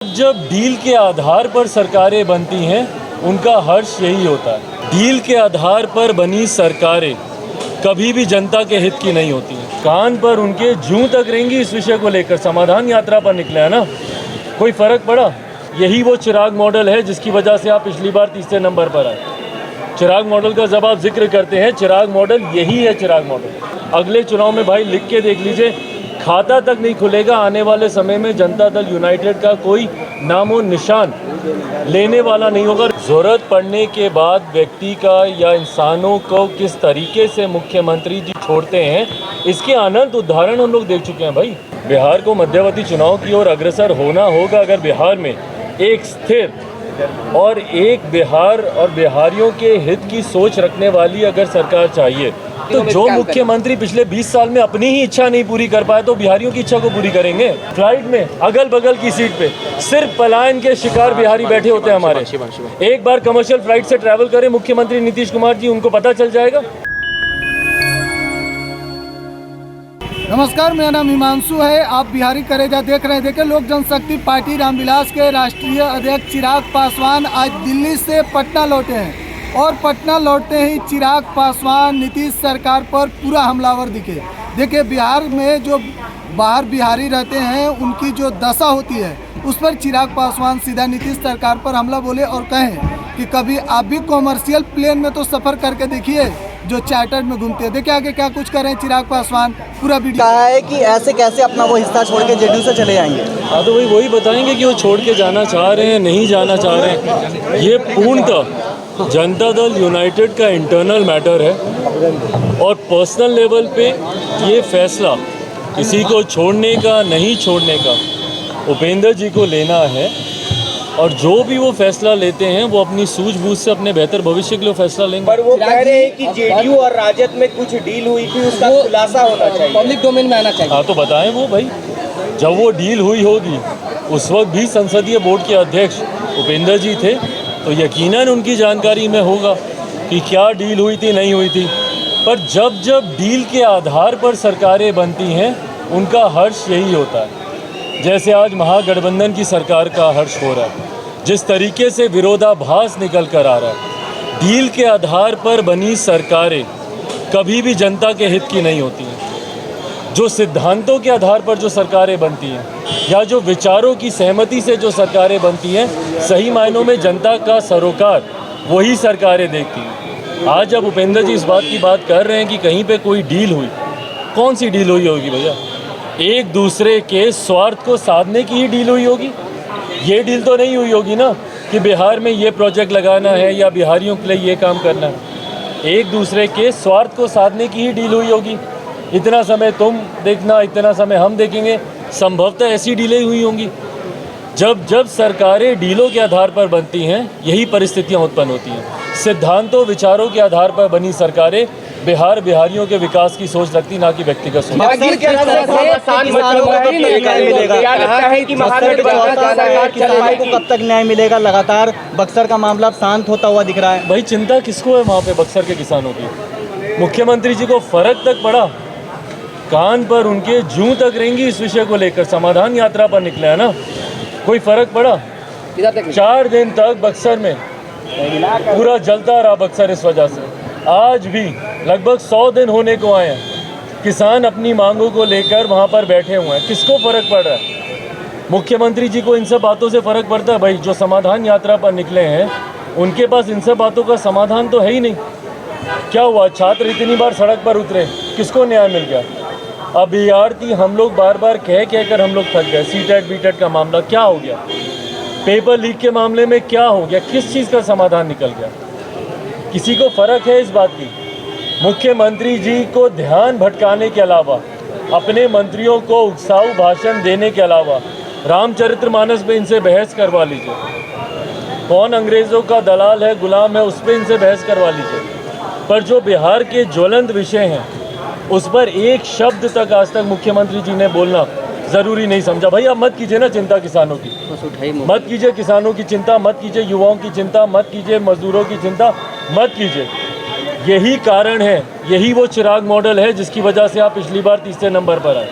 जब डील के आधार पर सरकारें बनती हैं उनका हर्ष यही होता है। डील के आधार पर बनी सरकारें कभी भी जनता के हित की नहीं होती हैं। कान पर उनके जूं तक रहेंगी इस विषय को लेकर। समाधान यात्रा पर निकले हैं ना, कोई फ़र्क पड़ा? यही वो चिराग मॉडल है जिसकी वजह से आप पिछली बार तीसरे नंबर पर आए। चिराग मॉडल का जब आप जिक्र करते हैं, चिराग मॉडल यही है। चिराग मॉडल अगले चुनाव में भाई लिख के देख लीजिए, खाता तक नहीं खुलेगा आने वाले समय में। जनता दल यूनाइटेड का कोई नामो निशान लेने वाला नहीं होगा। ज़रूरत पड़ने के बाद व्यक्ति का या इंसानों को किस तरीके से मुख्यमंत्री जी छोड़ते हैं, इसके अनंत उदाहरण हम लोग देख चुके हैं। भाई बिहार को मध्यवर्ती चुनाव की ओर अग्रसर होना होगा अगर बिहार में एक स्थिर और एक बिहार और बिहारियों के हित की सोच रखने वाली अगर सरकार चाहिए, तो जो मुख्यमंत्री पिछले 20 साल में अपनी ही इच्छा नहीं पूरी कर पाए तो बिहारियों की इच्छा को पूरी करेंगे। फ्लाइट में अगल बगल की सीट पे सिर्फ पलायन के शिकार बिहारी बैठे होते हैं हमारे। एक बार कमर्शियल फ्लाइट से ट्रैवल करें मुख्यमंत्री नीतीश कुमार जी, उनको पता चल जाएगा। नमस्कार, मेरा नाम हिमांशु है। आप बिहारी करेजा देख रहे हैं। देखिए, लोक जनशक्ति पार्टी रामविलास के राष्ट्रीय अध्यक्ष चिराग पासवान आज दिल्ली से पटना लौटे हैं और पटना लौटते ही चिराग पासवान नीतीश सरकार पर पूरा हमलावर दिखे। देखिए, बिहार में जो बाहर बिहारी रहते हैं उनकी जो दशा होती है उस पर चिराग पासवान सीधा नीतीश सरकार पर हमला बोले और कहें कि कभी आप भी कॉमर्शियल प्लेन में तो सफ़र करके देखिए जो चार्टर्ड में घूमते हैं। देखिए आगे क्या कुछ करें चिराग पासवान। पूरा वीडियो कहा है कि ऐसे कैसे अपना वो हिस्सा छोड़ के जेडीयू से चले जाएंगे। हाँ, तो वही बताएंगे कि वो छोड़ के जाना चाह रहे हैं, नहीं जाना चाह रहे हैं। ये पूर्णतः जनता दल यूनाइटेड का इंटरनल मैटर है और पर्सनल लेवल पे ये फैसला किसी को छोड़ने का नहीं छोड़ने का उपेंद्र जी को लेना है। और जो भी वो फैसला लेते हैं वो अपनी सूझबूझ से अपने बेहतर भविष्य के लिए फैसला लेंगे। पर वो कह रहे हैं कि जेडीयू और राजद में कुछ डील हुई थी, उसका खुलासा होना चाहिए, पब्लिक डोमेन में आना चाहिए। हाँ, तो बताएं वो भाई, जब वो डील हुई होगी उस वक्त भी संसदीय बोर्ड के अध्यक्ष उपेंद्र जी थे, तो यकीनन उनकी जानकारी में होगा कि क्या डील हुई थी नहीं हुई थी। पर जब जब डील के आधार पर सरकारें बनती हैं उनका हर्ष यही होता है। जैसे आज महागठबंधन की सरकार का हर्ष हो रहा है, जिस तरीके से विरोधाभास निकल कर आ रहा है। डील के आधार पर बनी सरकारें कभी भी जनता के हित की नहीं होती हैं। जो सिद्धांतों के आधार पर जो सरकारें बनती हैं या जो विचारों की सहमति से जो सरकारें बनती हैं, सही मायनों में जनता का सरोकार वही सरकारें देखती हैं। आज जब उपेंद्र जी इस बात की बात कर रहे हैं कि कहीं पे कोई डील हुई, कौन सी डील हुई होगी भैया? एक दूसरे के स्वार्थ को साधने की ही डील हुई होगी। ये डील तो नहीं हुई होगी ना कि बिहार में ये प्रोजेक्ट लगाना है या बिहारियों के लिए ये काम करना है। एक दूसरे के स्वार्थ को साधने की ही डील हुई होगी। इतना समय तुम देखना, इतना समय हम देखेंगे, संभवतः ऐसी डीलें हुई होंगी। जब जब सरकारें डीलों के आधार पर बनती हैं यही परिस्थितियां उत्पन्न होती हैं। सिद्धांतों विचारों के आधार पर बनी सरकारें बिहारियों के विकास की सोच रखती, ना कि व्यक्तिगत सोच। किसानों को कब तक न्याय मिलेगा? लगातार बक्सर का मामला शांत होता हुआ दिख रहा है। भाई चिंता किसको है वहाँ पे बक्सर के किसानों की? मुख्यमंत्री जी को फर्क तक पड़ा? कान पर उनके जूं तक रहेंगी इस विषय को लेकर। समाधान यात्रा पर निकले हैं ना, कोई फर्क पड़ा? 4 दिन तक बक्सर में पूरा जलता रहा बक्सर। इस वजह से आज भी लगभग 100 दिन होने को आए हैं। किसान अपनी मांगों को लेकर वहाँ पर बैठे हुए हैं। किसको फ़र्क पड़ रहा है? मुख्यमंत्री जी को इन सब बातों से फ़र्क पड़ता है? भाई जो समाधान यात्रा पर निकले हैं उनके पास इन सब बातों का समाधान तो है ही नहीं। क्या हुआ? छात्र इतनी बार सड़क पर उतरे, किसको न्याय मिल गया? अभ्यर्थी हम लोग बार बार कह कर हम लोग थक गए। सीटेट बीटेट का मामला क्या हो गया? पेपर लीक के मामले में क्या हो गया? किस चीज़ का समाधान निकल गया? किसी को फ़र्क है इस बात की? मुख्यमंत्री जी को ध्यान भटकाने के अलावा, अपने मंत्रियों को उत्साही भाषण देने के अलावा रामचरितमानस पे इनसे बहस करवा लीजिए। कौन अंग्रेज़ों का दलाल है, गुलाम है, उस पर इनसे बहस करवा लीजिए। पर जो बिहार के ज्वलंत विषय हैं उस पर एक शब्द तक आज तक मुख्यमंत्री जी ने बोलना ज़रूरी नहीं समझा। भाई अब मत कीजिए ना चिंता किसानों की, मत कीजिए किसानों की चिंता, मत कीजिए युवाओं की चिंता, मत कीजिए मजदूरों की चिंता, मत कीजिए। यही कारण है, यही वो चिराग मॉडल है जिसकी वजह से आप पिछली बार तीसरे नंबर पर आए।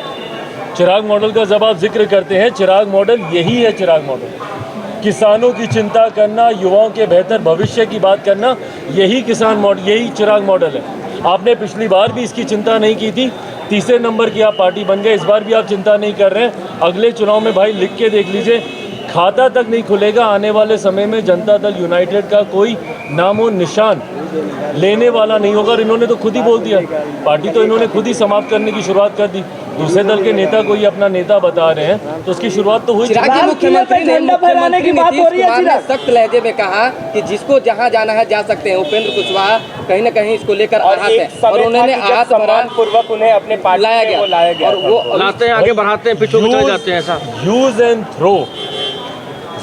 चिराग मॉडल का जब आप जिक्र करते हैं, चिराग मॉडल यही है। चिराग मॉडल किसानों की चिंता करना, युवाओं के बेहतर भविष्य की बात करना, यही किसान मॉडल, यही चिराग मॉडल है। आपने पिछली बार भी इसकी चिंता नहीं की थी, तीसरे नंबर की आप पार्टी बन गए। इस बार भी आप चिंता नहीं कर रहे हैं। अगले चुनाव में भाई लिख के देख लीजिए, खाता तक नहीं खुलेगा आने वाले समय में। जनता दल यूनाइटेड का कोई नामो निशान लेने वाला नहीं होगा। और इन्होंने तो खुद ही बोल दिया, पार्टी तो इन्होंने खुद ही समाप्त करने की शुरुआत कर दी। दूसरे दल के नेता को ही अपना नेता बता रहे हैं, तो उसकी शुरुआत तो हुई। मुख्यमंत्री नीतीश कुमार ने सख्त लहजे में कहा कि जिसको जहां जाना है जा सकते हैं। उपेंद्र कुशवाहा कहीं न कहीं इसको लेकर आहत है और उन्होंने आहत पूर्वक उन्हें अपने पार्टी लाया गया और वो लाते हैं, आगे बढ़ाते हैं, पीछे चले जाते हैं। ऐसा यूज एंड थ्रो,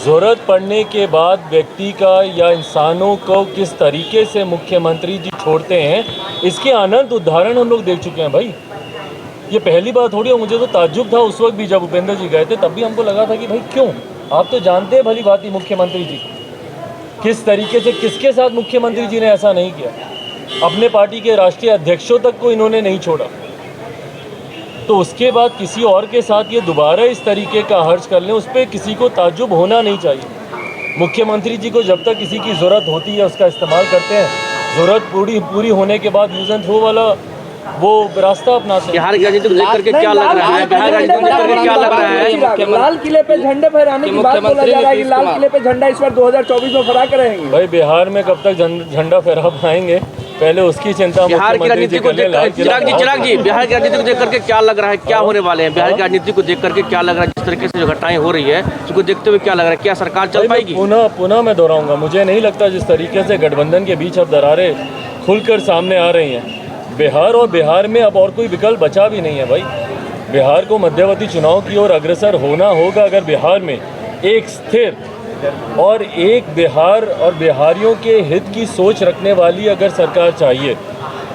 ज़रूरत पड़ने के बाद व्यक्ति का या इंसानों को किस तरीके से मुख्यमंत्री जी छोड़ते हैं, इसके अनंत उदाहरण हम लोग देख चुके हैं भाई। ये पहली बात थोड़ी है। मुझे तो ताज्जुब था उस वक्त भी जब उपेंद्र जी गए थे, तब भी हमको लगा था कि भाई क्यों, आप तो जानते हैं भली भांति मुख्यमंत्री जी किस तरीके से, किसके साथ मुख्यमंत्री जी ने ऐसा नहीं किया। अपने पार्टी के राष्ट्रीय अध्यक्षों तक को इन्होंने नहीं छोड़ा, तो उसके बाद किसी और के साथ ये दोबारा इस तरीके का हर्ज कर लें, उस पर किसी को ताज्जुब होना नहीं चाहिए। मुख्यमंत्री जी को जब तक किसी की ज़रूरत होती है उसका इस्तेमाल करते हैं, ज़रूरत पूरी होने के बाद यूज एंड थ्रो वाला वो रास्ता अपनाते हैं। बिहार की राजनीति को देख करके क्या लग रहा है? बिहार राजनीति को देख करके क्या लग रहा है? लाल किले पे झंडे फहराने की बात बोला जा रहा है कि लाल किले पे झंडा इस बार 2024 में फहरा कर रहेंगे। भाई बिहार में कब तक झंडा फहरा पाएंगे, पहले उसकी चिंता बिहार की राजनीति को देख चिराग जी बिहार की राजनीति को देख करके क्या लग रहा है, क्या होने वाले हैं? बिहार की राजनीति को देख करके क्या लग रहा है? जिस तरीके से जो घटनाएं हो रही है उसको देखते हुए क्या लग रहा है? क्या सरकार चल पाएगी? पुनः मैं दोहराऊंगा, मुझे नहीं लगता जिस तरीके से गठबंधन के बीच अब दरारें खुलकर सामने आ रही हैं बिहार में अब और कोई विकल्प बचा भी नहीं है भाई। बिहार को मध्यवर्ती चुनाव की ओर अग्रसर होना होगा। अगर बिहार में एक स्थिर और एक बिहार और बिहारियों के हित की सोच रखने वाली अगर सरकार चाहिए,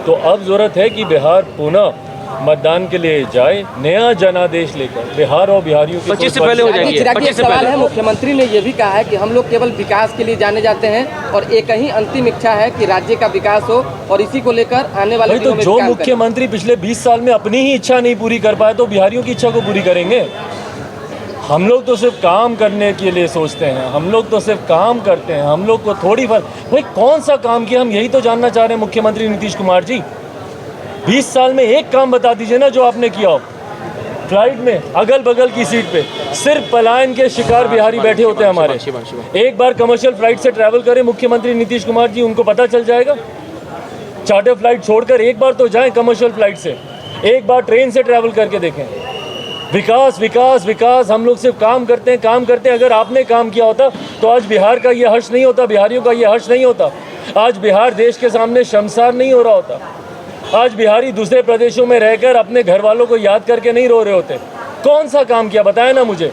तो अब ज़रूरत है कि बिहार पुनः मतदान के लिए जाए, नया जनादेश लेकर बिहार और बिहारियों की 25 से पहले हो जाएगी। चिराग जी, एक सवाल है, मुख्यमंत्री ने ये भी कहा है कि हम लोग केवल विकास के लिए जाने जाते हैं और एक ही अंतिम इच्छा है कि राज्य का विकास हो और इसी को लेकर आने वाले भाई, तो जो मुख्यमंत्री पिछले 20 साल में अपनी ही इच्छा नहीं पूरी कर पाए, तो बिहारियों की इच्छा को पूरी करेंगे? हम लोग तो सिर्फ काम करने के लिए सोचते हैं, हम लोग तो सिर्फ काम करते हैं, हम लोग को थोड़ी भाई कौन सा काम किया, हम यही तो जानना चाह रहे हैं मुख्यमंत्री नीतीश कुमार जी। 20 साल में एक काम बता दीजिए ना जो आपने किया हो। फ्लाइट में अगल बगल की सीट पे सिर्फ पलायन के शिकार बिहारी बैठे होते हैं हमारे। एक बार कमर्शियल फ्लाइट से ट्रैवल करें मुख्यमंत्री नीतीश कुमार जी, उनको पता चल जाएगा। चार्टर फ्लाइट छोड़कर एक बार तो जाएं कमर्शियल फ्लाइट से, एक बार ट्रेन से ट्रैवल करके देखें। विकास विकास विकास, हम लोग सिर्फ काम करते हैं, काम करते हैं। अगर आपने काम किया होता तो आज बिहार का ये हर्ष नहीं होता, बिहारियों का ये हर्ष नहीं होता। आज बिहार देश के सामने शर्मसार नहीं हो रहा होता। आज बिहारी दूसरे प्रदेशों में रहकर अपने घर वालों को याद करके नहीं रो रहे होते। कौन सा काम किया बताया ना मुझे।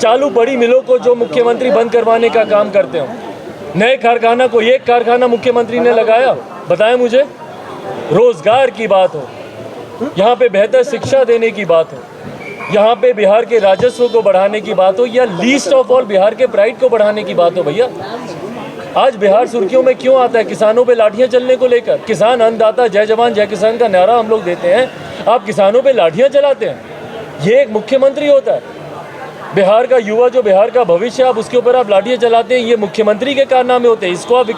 चालू बड़ी मिलों को जो मुख्यमंत्री बंद करवाने का काम करते हो, नए कारखाना को एक कारखाना मुख्यमंत्री ने लगाया, बताया मुझे। रोजगार की बात हो, यहाँ पे बेहतर शिक्षा देने की बात हो, यहाँ पे बिहार के राजस्व को बढ़ाने की बात हो, या लीस्ट ऑफ ऑल बिहार के प्राइड को बढ़ाने की बात हो। भैया आज बिहार सुर्खियों में क्यों आता है? किसानों पे लाठियां चलने को लेकर। किसान अन्नदाता जय जवान जय किसान का नारा हम लोग देते हैं, आप किसानों पे लाठियां चलाते हैं। ये एक मुख्यमंत्री होता है? बिहार का युवा जो बिहार का भविष्य, आप उसके ऊपर आप लाठियां चलाते हैं, ये मुख्यमंत्री के कारनामे होते हैं। इसको आप